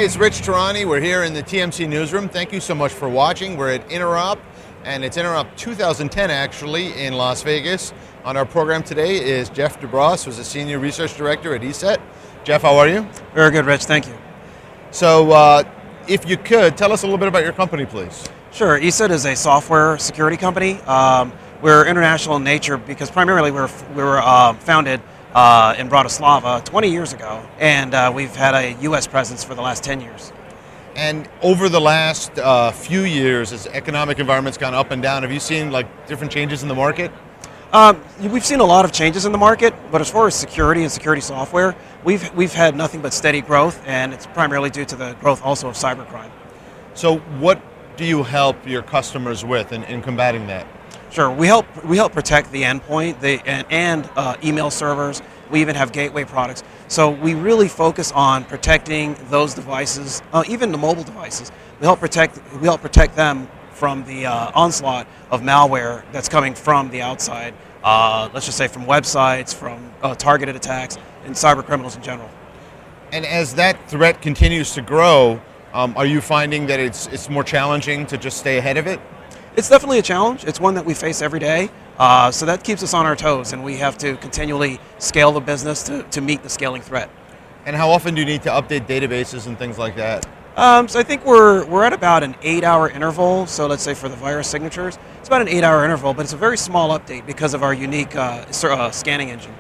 it's Rich Tehrani. We're here in the TMC newsroom. Thank you so much for watching. We're at Interop, and it's Interop 2010 actually in Las Vegas. On our program today is Jeff Debrosse, who's a Senior Research Director at ESET. Jeff, how are you? Very good, Rich. Thank you. So if you could, tell us a little bit about your company, please. Sure. ESET is a software security company. We're international in nature because primarily we were founded in Bratislava 20 years ago, and we've had a U.S. presence for the last 10 years. And over the last few years, as economic environment's gone up and down, have you seen like different changes in the market? We've seen a lot of changes in the market, but as far as security and security software, we've had nothing but steady growth, and it's primarily due to the growth also of cybercrime. So what do you help your customers with in combating that? Sure, we help protect the endpoint and email servers. We even have gateway products. So we really focus on protecting those devices, even the mobile devices. We help protect them from the onslaught of malware that's coming from the outside. Let's just say from websites, from targeted attacks, and cyber criminals in general. And as that threat continues to grow, are you finding that it's more challenging to just stay ahead of it? It's definitely a challenge. It's one that we face every day. So that keeps us on our toes, and we have to continually scale the business to meet the scaling threat. And how often do you need to update databases and things like that? So I think we're at about an 8-hour interval. So let's say for the virus signatures, it's about an 8-hour interval, but it's a very small update because of our unique scanning engine.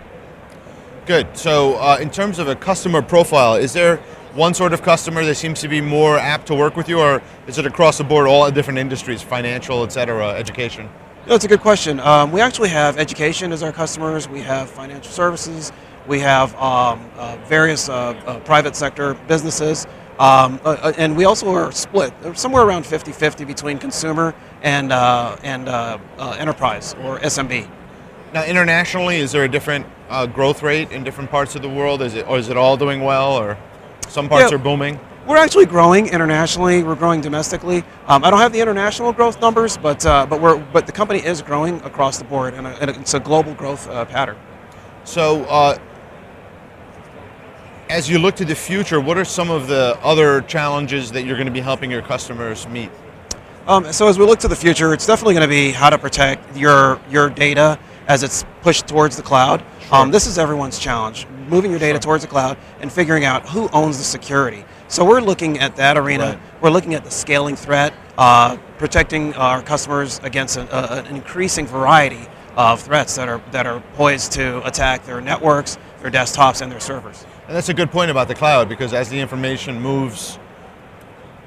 Good. So in terms of a customer profile, is there one sort of customer that seems to be more apt to work with you, or is it across the board, all different industries, financial, et cetera, education? That's a good question. We actually have education as our customers. We have financial services. We have various private sector businesses. And we also are split, somewhere around 50-50 between consumer and enterprise, or SMB. Now, internationally, is there a different growth rate in different parts of the world? Is it all doing well, or some parts are booming? We're actually growing internationally. We're growing domestically. I don't have the international growth numbers, but the company is growing across the board, and it's a global growth pattern. So, as you look to the future, what are some of the other challenges that you're going to be helping your customers meet? So as we look to the future, it's definitely going to be how to protect your data as it's pushed towards the cloud. Sure. This is everyone's challenge, moving your data towards the cloud and figuring out who owns the security. So we're looking at that arena. Right. We're looking at the scaling threat, protecting our customers against an increasing variety of threats that are poised to attack their networks, their desktops, and their servers. And that's a good point about the cloud, because as the information moves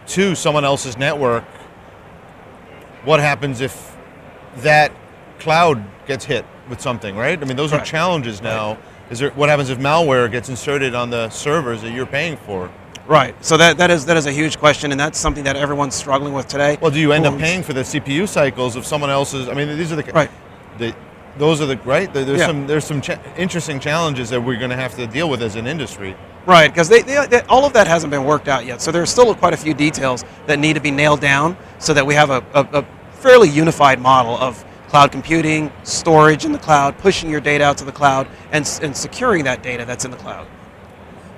to someone else's network, what happens if that cloud gets hit with something, right? I mean, those are challenges now. Right. What happens if malware gets inserted on the servers that you're paying for? Right. So that is a huge question, and that's something that everyone's struggling with today. Well, do you end up paying for the CPU cycles of someone else's? I mean, these are There's some interesting challenges that we're going to have to deal with as an industry. Right, because all of that hasn't been worked out yet. So there's still quite a few details that need to be nailed down so that we have a fairly unified model of cloud computing, storage in the cloud, pushing your data out to the cloud, and securing that data that's in the cloud.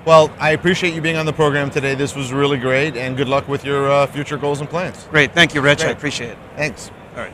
Well, I appreciate you being on the program today. This was really great, and good luck with your future goals and plans. Great. Thank you, Rich. I appreciate it. Thanks. All right.